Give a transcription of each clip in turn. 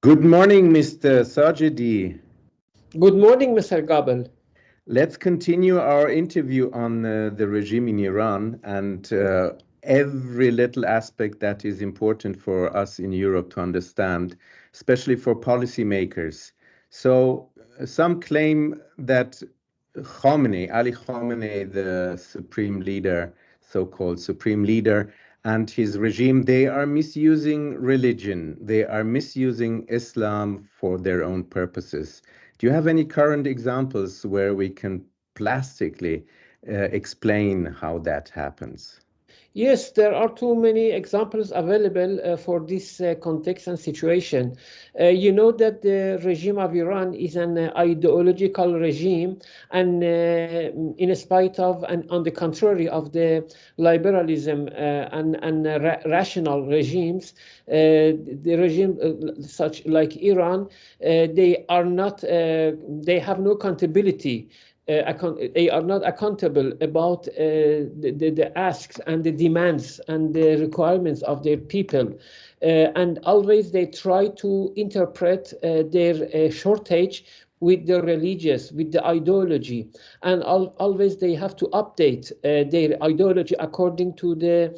Good morning, Mr. Sajedi. Good morning, Mr. Gabel. Let's continue our interview on the regime in Iran and every little aspect that is important for us in Europe to understand, especially for policymakers. So some claim that Ali Khamenei, the supreme leader, so-called supreme leader, and his regime, they are misusing religion. They are misusing Islam for their own purposes. Do you have any current examples where we can plastically explain how that happens? Yes, there are too many examples available for this context and situation. You know that the regime of Iran is an ideological regime, and in spite of, and on the contrary of the liberalism and rational regimes, the regime such like Iran, they are not, they have no accountability. They are not accountable about the asks and the demands and the requirements of their people. And always they try to interpret their shortage with the religious, with the ideology. And always they have to update their ideology according to the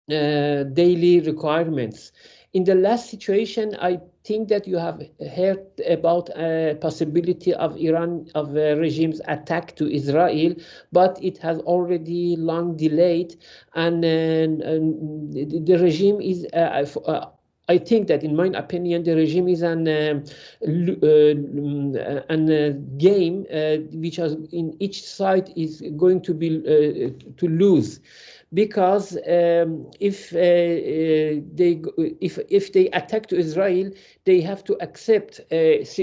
daily requirements. In the last situation, I think that you have heard about a possibility of Iran, of a regime's attack to Israel, but it has already long delayed, and the regime is I think that, in my opinion, the regime is an game which has, in each side is going to be to lose, because if they attack to Israel, they have to accept this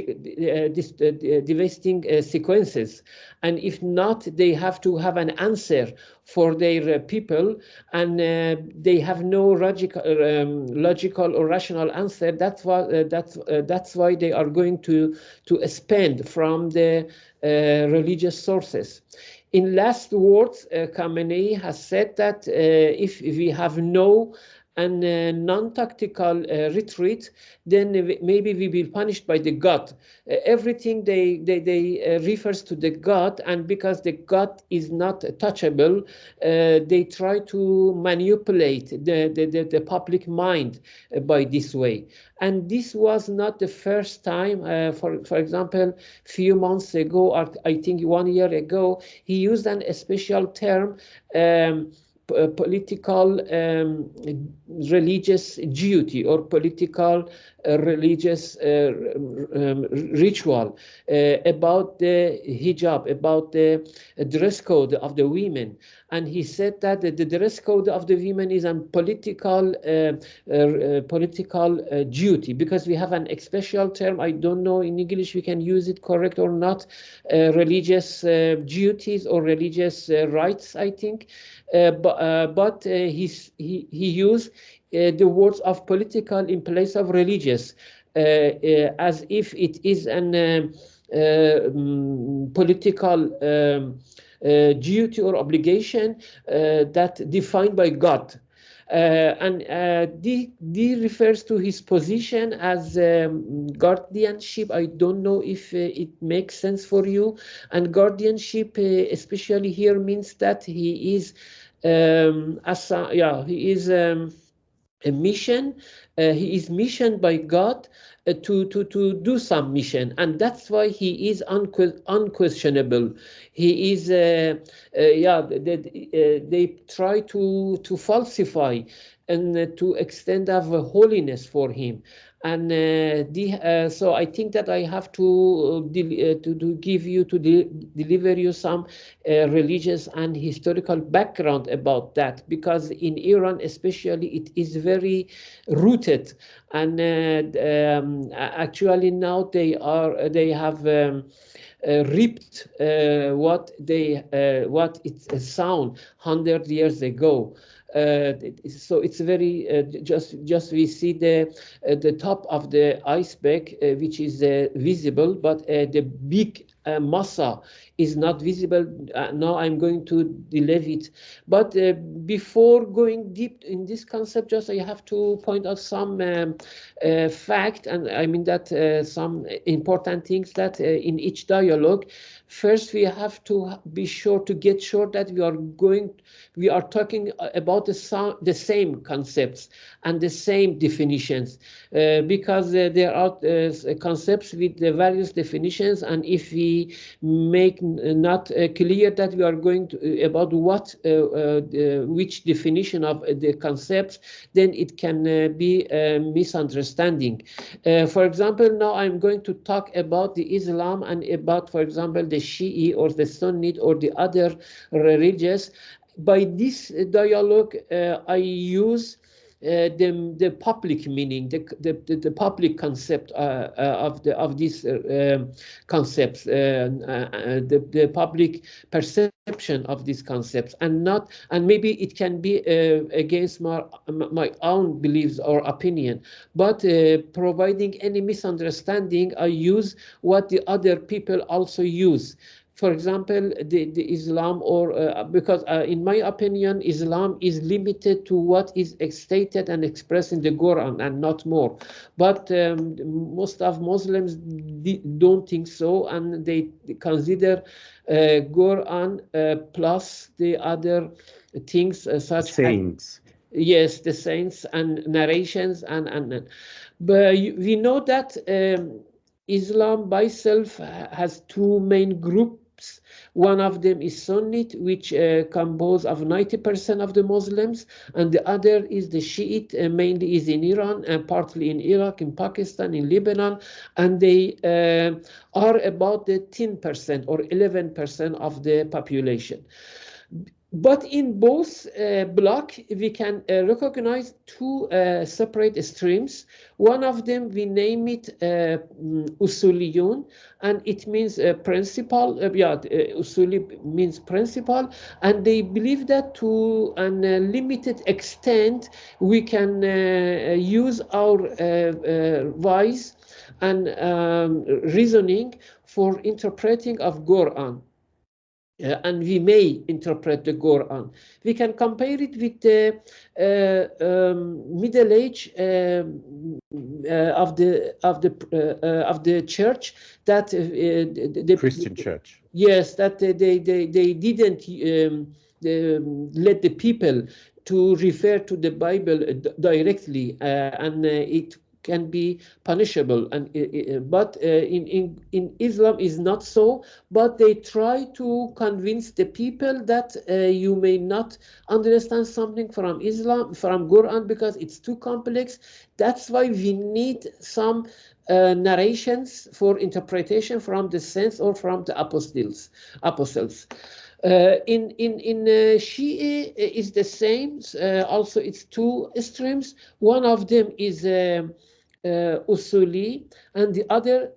devastating sequences, and if not, they have to have an answer for their people, and they have no logical or rational answer. That's why they are going to spend from the religious sources. In last words, Khamenei has said that if we have no and non-tactical retreat, then maybe we will be punished by the God. Everything they refers to the God, and because the God is not touchable, they try to manipulate the public mind by this way. And this was not the first time. For example, few months ago, or I think 1 year ago, he used a special term, political religious duty, or political religious ritual, about the hijab, about the dress code of the women. And he said that the dress code of the women is a political duty, because we have an special term, I don't know in English we can use it correct or not, religious duties or religious rights, I think. But he used the words of political in place of religious, as if it is an political duty or obligation that defined by God. And D refers to his position as guardianship. I don't know if it makes sense for you. And guardianship, especially here, means that he is he is a mission. He is missioned by God to do some mission, and that's why he is unquestionable. He is they try to falsify and to extend of holiness for him. And so I think that I have to give you, to deliver you some religious and historical background about that, because in Iran especially it is very rooted, and actually now they have ripped what it sound 100 years ago. So it's very just we see the top of the iceberg, which is visible, but the big massa is not visible. Now I'm going to delete it. But before going deep in this concept, just I have to point out some fact, and I mean that some important things that in each dialogue. First, we have to be sure to get sure that we are talking about the same concepts and the same definitions, because there are concepts with various definitions, and if we make not clear that we are going to about what which definition of the concepts, then it can be a misunderstanding. For example, now I'm going to talk about the Islam and about, for example, the Shi'i or the Sunni or the other religious. By this dialogue, I use the public meaning, the public concept of these concepts, the public perception of these concepts, and maybe it can be against my own beliefs or opinion, but providing any misunderstanding, I use what the other people also use. For example, the Islam, or because in my opinion, Islam is limited to what is stated and expressed in the Quran and not more. But most of Muslims don't think so, and they consider Quran plus the other things such saints. Yes, the saints and narrations, but we know that Islam by itself has two main groups. One of them is Sunnite, which compose of 90% of the Muslims, and the other is the Shiite, mainly is in Iran and partly in Iraq, in Pakistan, in Lebanon, and they are about the 10% or 11% of the population. But in both block, we can recognize two separate streams. One of them, we name it Usuliyun, and it means principle. Usuli means principle, and they believe that to a limited extent, we can use our wise and reasoning for interpreting of Quran. And we may interpret the Quran. We can compare it with the Middle Age of the church, that the Christian church. Yes, that they didn't let the people to refer to the Bible directly, and it can be punishable, and but in Islam is not so, but they try to convince the people that you may not understand something from Islam, from Quran, because it's too complex. That's why we need some narrations for interpretation from the saints or from the apostles. In Shi'i is the same. Also, it's two streams. One of them is Usuli, and the other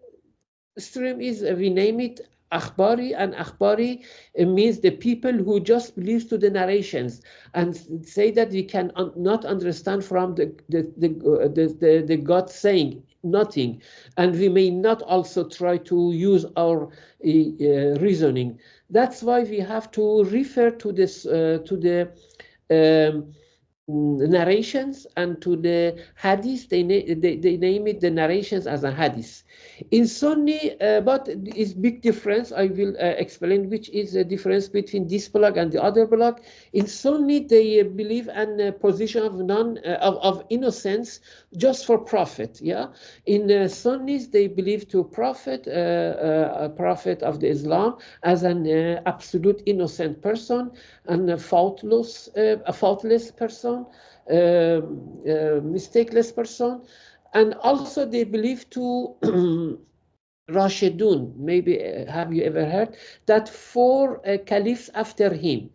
stream is, we name it Akhbari, and Akhbari means the people who just believe to the narrations and say that we can not understand from the God saying nothing, and we may not also try to use our reasoning. That's why we have to refer to this to the narrations and to the hadith. They name it the narrations as a hadith. In Sunni, but is big difference. I will explain which is the difference between this block and the other block. In Sunni, they believe in a position of innocence just for prophet. Yeah. In Sunnis, they believe to prophet, a prophet of the Islam, as an absolute innocent person and a faultless person, mistakeless person, and also they believe to Rashidun. Maybe have you ever heard that 4 caliphs after him?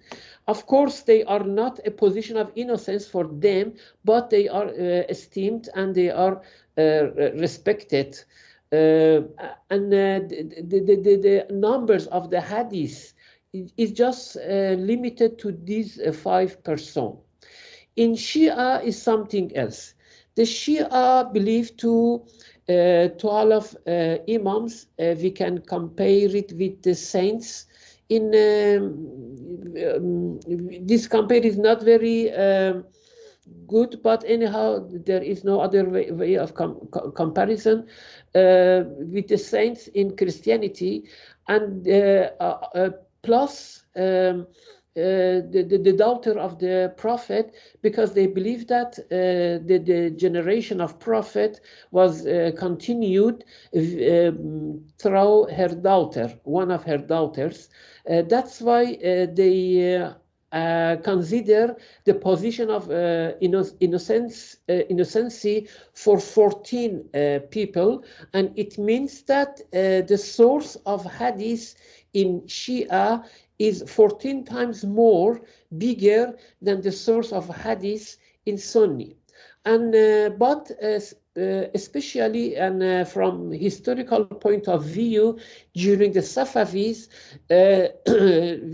Of course, they are not a position of innocence for them, but they are esteemed and they are respected. And the numbers of the hadith is just limited to these 5%. In Shia is something else. The Shia believe to 12 imams. We can compare it with the saints. In this compare is not very good, but anyhow, there is no other way of comparison with the saints in Christianity, and plus the daughter of the prophet, because they believe that the generation of prophet was continued through her daughter, one of her daughters. That's why they consider the position of innocency for 14 people, and it means that the source of hadith in Shia is 14 times more bigger than the source of hadith in Sunni. And but especially and from historical point of view, during the Safavids,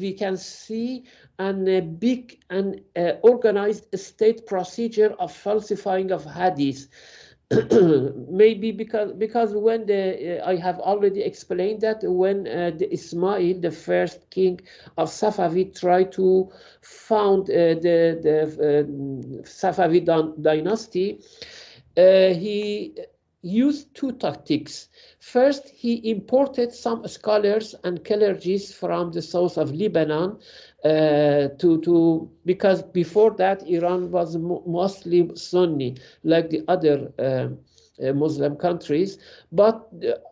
we can see a big and organized state procedure of falsifying of hadith. Maybe because when I have already explained that when the Ismail, the first king of Safavid, tried to found the Safavid dynasty, he used two tactics. First, he imported some scholars and clergies from the south of Lebanon because before that Iran was mostly Sunni, like the other Muslim countries, but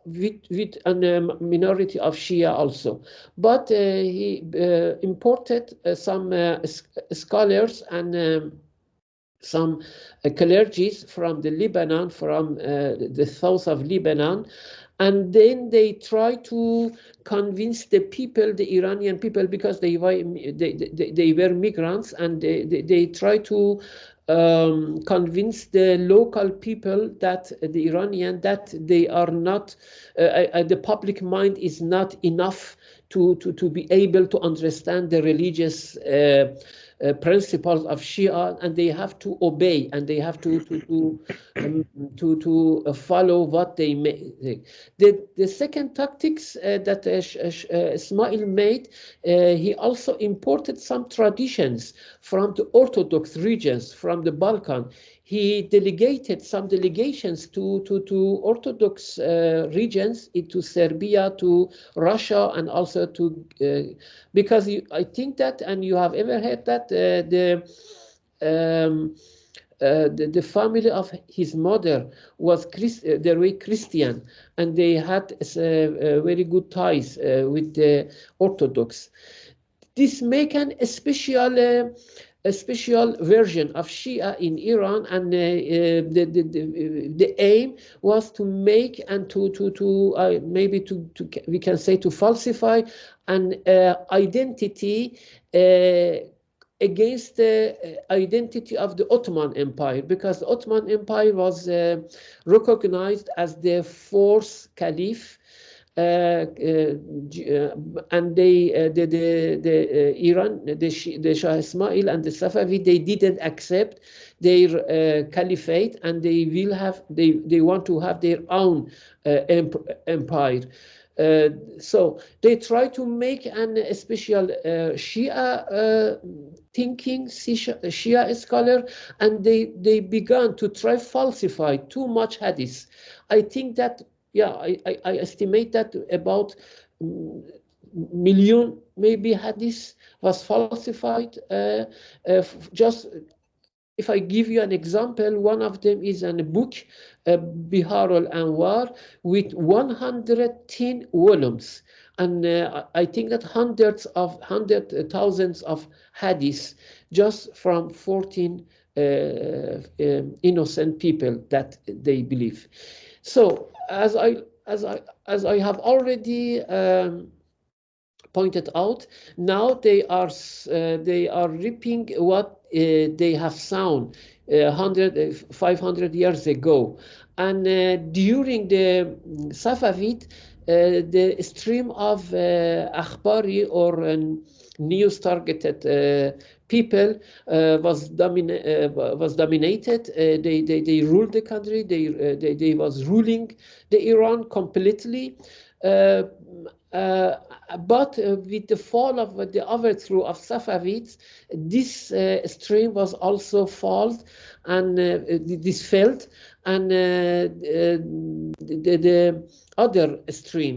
with a minority of Shia also. But he imported some scholars and some clergies from the Lebanon, from the south of Lebanon, and then they try to convince the people, the Iranian people, because they were migrants, and they try to convince the local people, that the Iranian, that they are not, the public mind is not enough to be able to understand the religious principles of Shia, and they have to obey, and they have to follow what they make. The second tactics that Ismail made, he also imported some traditions from the Orthodox regions, from the Balkan. He delegated some delegations to Orthodox regions, to Serbia, to Russia, and also to because I think that, and you have ever heard that the family of his mother was they were Christian, and they had very good ties with the Orthodox. This make a special version of Shia in Iran, and the aim was to make and to maybe to we can say to falsify an identity against the identity of the Ottoman Empire, because the Ottoman Empire was recognized as the fourth caliph. And the Iran, the Shah Ismail and the Safavid, they didn't accept their caliphate, and they want to have their own empire. So they try to make a special Shia thinking, Shia scholar, and they began to try falsify too much hadith. I think that, yeah, I estimate that about million maybe hadith was falsified. Just if I give you an example, one of them is in a book, Bihar al-Anwar, with 110 volumes. And I think that hundreds of thousands of hadiths just from 14 innocent people that they believe. So as I have already pointed out, now they are reaping what they have sown 500 years ago. And during the Safavid, the stream of akhbari or news targeted people was dominated. They ruled the country. They was ruling the Iran completely. But with the fall of the overthrow of Safavids, this stream was also failed, and this failed, and the other stream,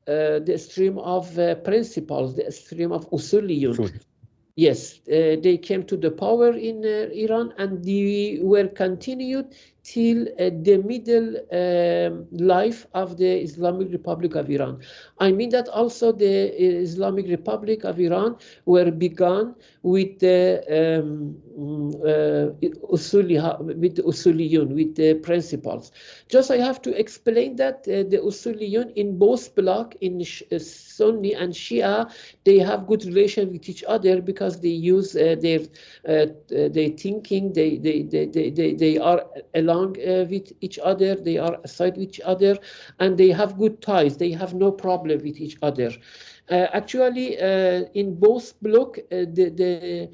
the stream of principles, the stream of Usuliyun. Yes, they came to the power in Iran, and they were continued till the middle life of the Islamic Republic of Iran. I mean that also the Islamic Republic of Iran were begun with the Usuliyun, with the principles. Just I have to explain that the Usuliyun in both bloc, in Sunni and Shia, they have good relation with each other because they use their thinking. They are along with each other. They are aside with each other, and they have good ties. They have no problem with each other. Actually, in both bloc, the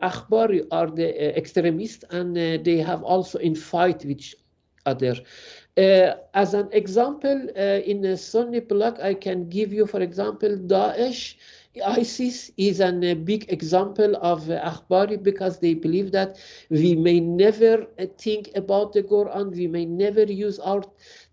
Akhbari are the extremists, and they have also in fight with each other. As an example, in a Sunni bloc, I can give you, for example, Daesh. ISIS is a big example of Akhbari, because they believe that we may never think about the Quran, we may never use our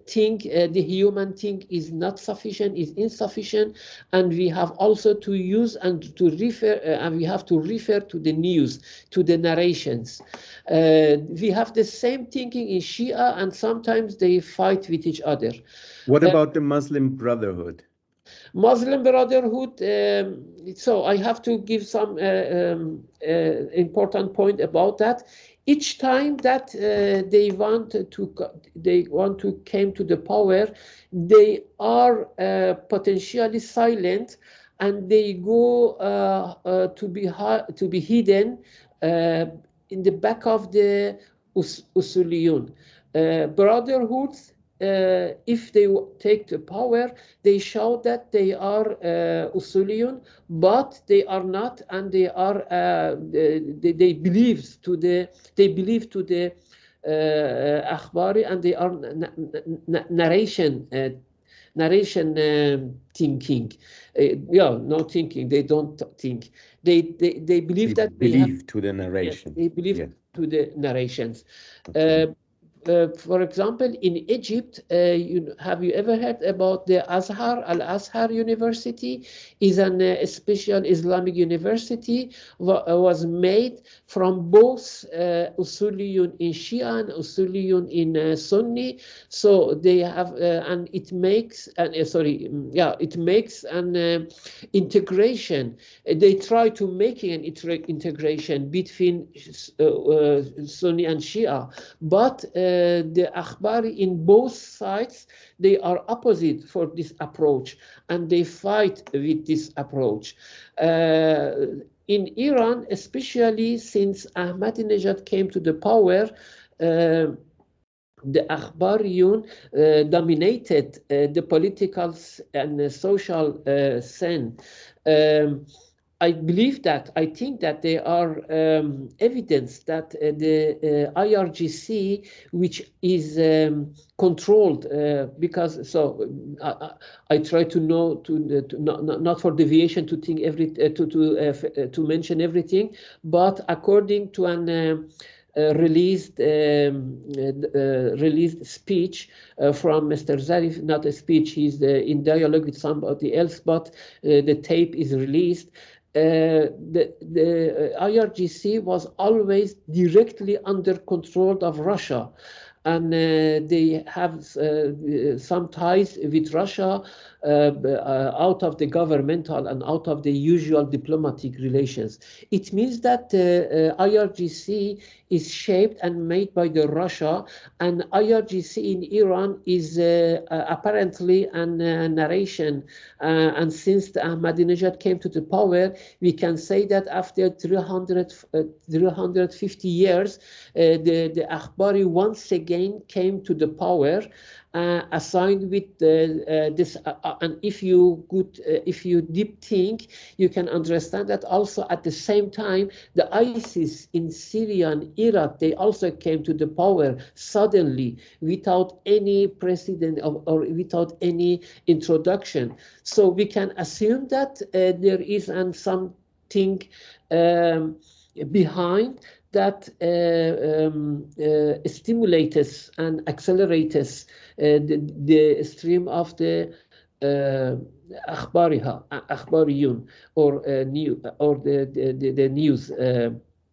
think, the human think is not sufficient, is insufficient, and we have also to use and to refer, and we have to refer to the news, to the narrations. We have the same thinking in Shia, and sometimes they fight with each other. What about the Muslim Brotherhood? Muslim Brotherhood, so I have to give some important point about that. Each time that they want to came to the power, they are potentially silent, and they go to be hidden in the back of the Usuliyun. Brotherhoods, if they take the power, they show that they are Usuliyun, but they are not, and they are they believe to the Akhbari, and they are narration thinking. No thinking. They don't think. They believe that believe to the narration. Yes, they believe to the narrations. Okay. For example, in Egypt, have you ever heard about the Azhar? Al-Azhar University is a special Islamic university, was made from both Usuliyun in Shia and Usuliyun in Sunni. So they have, and it makes, it makes an integration. They try to make an integration between Sunni and Shia, but the Akhbari in both sides, they are opposite for this approach, and they fight with this approach. In Iran, especially since Ahmadinejad came to the power, the Akhbariyun dominated the political and social scene. I think that there are evidence that the IRGC, which is controlled, because I try to know not for deviation to think to mention everything, but according to an released speech from Mr. Zarif, not a speech, he's in dialogue with somebody else, but the tape is released. The IRGC was always directly under control of Russia, and they have some ties with Russia out of the governmental and out of the usual diplomatic relations. It means that IRGC is shaped and made by the Russia, and IRGC in Iran is apparently a narration. And since the Ahmadinejad came to the power, we can say that after 350 years, the Akhbari once again came to the power, assigned with this. And if you deep think, you can understand that also at the same time, the ISIS in Syria and Iraq, they also came to the power suddenly without any precedent or without any introduction. So we can assume that there is something behind that stimulates and accelerates the stream of the akhbariyun, or the news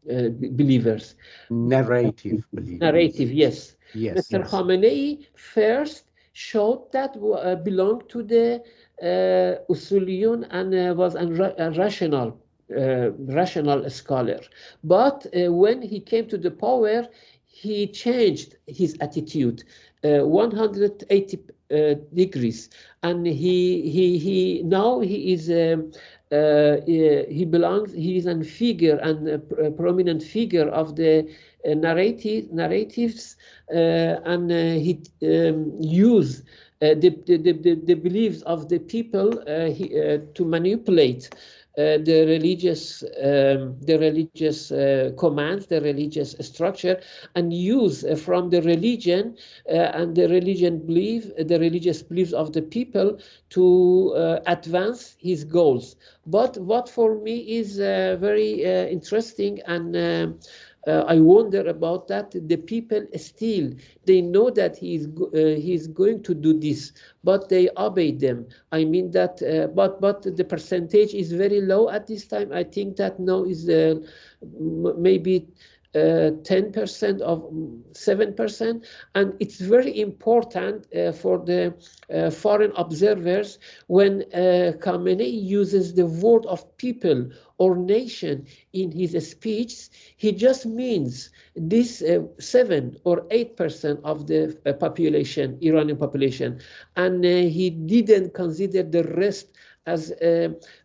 believers. Narrative believers. Narrative, yes. Yes. Mr. Khamenei first showed that belonged to the Usuliyun and was a rational scholar. But when he came to the power, he changed his attitude 180 degrees, and he now he is he is a figure and a prominent figure of the narratives, and he use the beliefs of the people to manipulate the religious commands, the religious structure, and use from the religion and the religious beliefs of the people to advance his goals. But what for me is very interesting, and I wonder about that, the people still, they know that he is going to do this, but they obey them. I mean that, but the percentage is very low at this time. I think that now is maybe 10% of 7%, and it's very important for the foreign observers when Khamenei uses the word of people or nation in his speech. He just means this 7 or 8% of the population, Iranian population, and he didn't consider the rest as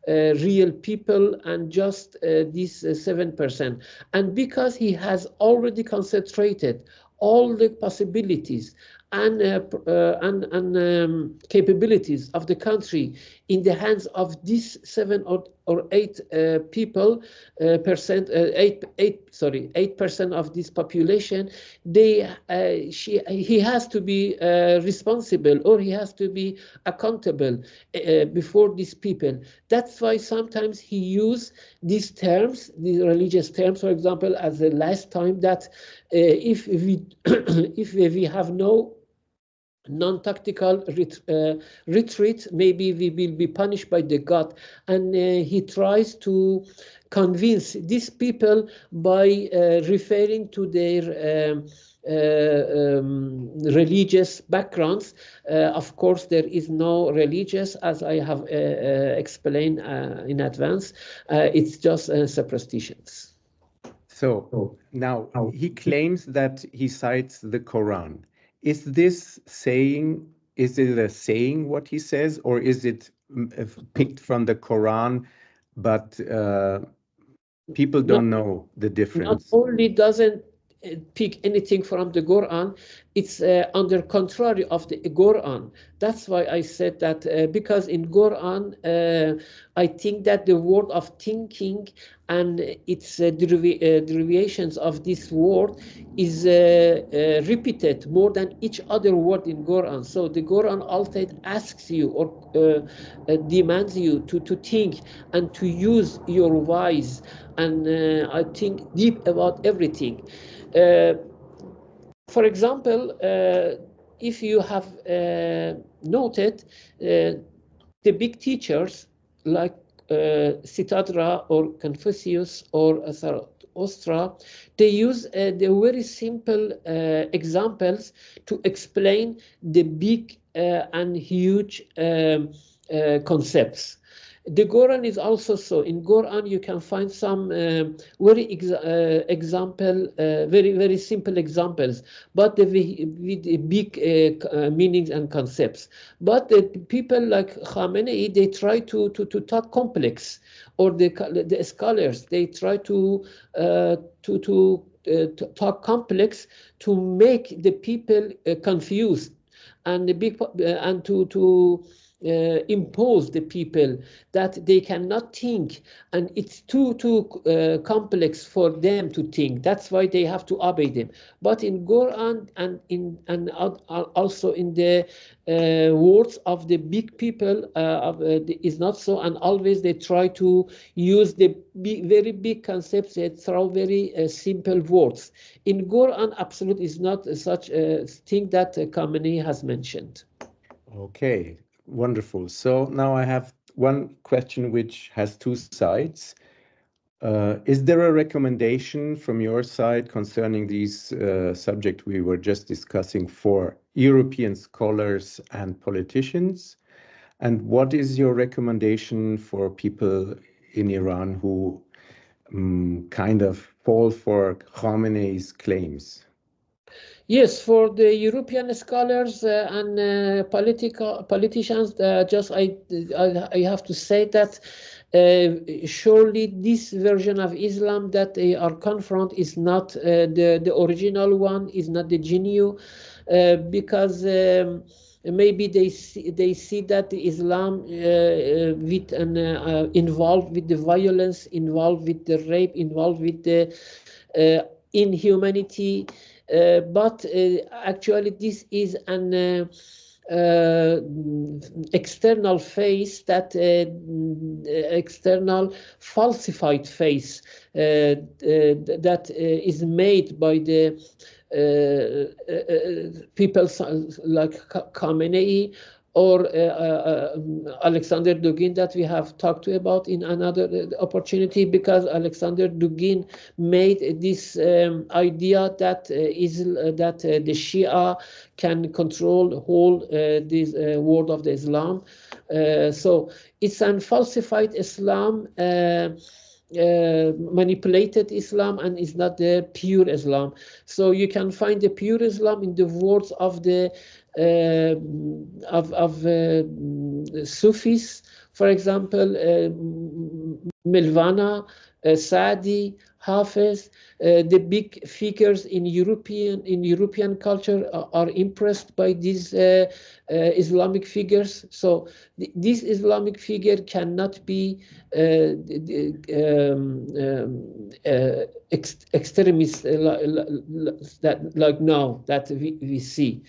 real people and just this 7%. And because he has already concentrated all the possibilities and capabilities of the country in the hands of these 7 or 8 people, 8% of this population, he has to be responsible, or he has to be accountable before these people. That's why sometimes he uses these terms, these religious terms, for example, as the last time that if we if we have no non-tactical retreat, maybe we will be punished by the God. And he tries to convince these people by referring to their religious backgrounds. Of course, there is no religious, as I have explained in advance. It's just superstitions. So now he claims that he cites the Quran. Is this saying, is it a saying what he says, or is it picked from the Quran, but people don't know the difference? Not only doesn't pick anything from the Quran, it's under contrary of the Quran. That's why I said that, because in Quran, I think that the word of thinking and its derivations of this word is repeated more than each other word in Quran. So the Quran also asks you or demands you to think and to use your wise and I think deep about everything. For example, if you have noted, the big teachers like Citadra or Confucius or Zarathustra, they use the very simple examples to explain the big and huge concepts. The Quran is also so. In Quran, you can find some very simple examples, but with big meanings and concepts. But the people like Khamenei, they try to talk complex, or the scholars, they try to talk complex to make the people confused, and the big and impose the people that they cannot think, and it's too complex for them to think. That's why they have to obey them. But in Quran also in the words of the big people is not so, and always they try to use the very big concepts through very simple words. In Quran, absolute is not such a thing that Khamenei has mentioned. Okay, wonderful. So now I have one question which has two sides. Is there a recommendation from your side concerning these subject we were just discussing for European scholars and politicians? And what is your recommendation for people in Iran who kind of fall for Khamenei's claims? Yes, for the European scholars and politicians, I have to say that surely this version of Islam that they are confront is not the original one, is not the genuine, because maybe they see that the Islam with an involved with the violence, involved with the rape, involved with the inhumanity. But actually this is an external face, that external falsified face that is made by the people like Khamenei or Alexander Dugin that we have talked about in another opportunity, because Alexander Dugin made this idea that the Shia can control the whole this world of the Islam. So it's an falsified Islam, manipulated Islam, and is not the pure Islam. So you can find the pure Islam in the words of the Sufis, for example, Milvana, Saadi, Hafiz, the big figures in European culture are impressed by these Islamic figures. So this Islamic figure cannot be extremist like now that we see.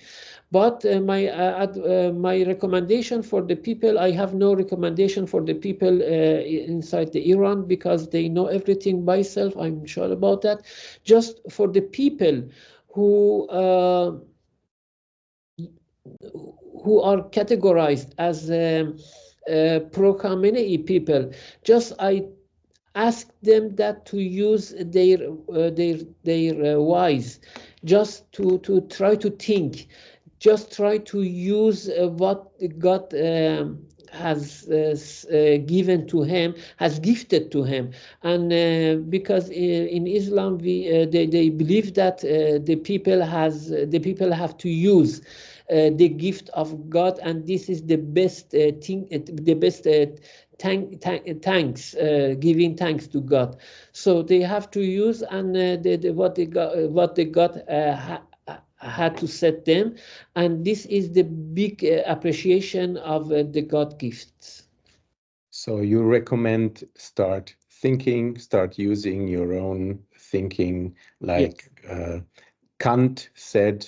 But my recommendation for the people, I have no recommendation for the people inside the Iran, because they know everything by self. I'm sure about that. Just for the people who are categorized as pro-Khamenei people, just I ask them that to use their wise, just to try to think, just try to use what God has given to him, has gifted to him. And because in Islam they believe that the people have to use the gift of God, and this is the best thing, the best thanks, giving thanks to God. So they have to use, and what they got had to set them, and this is the big appreciation of the God gifts. So you recommend start thinking, start using your own thinking, like Kant said,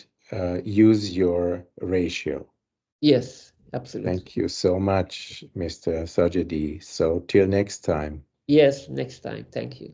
use your ratio. Yes, absolutely. Thank you so much, Mr. Sajedi. So till next time. Yes, next time. Thank you.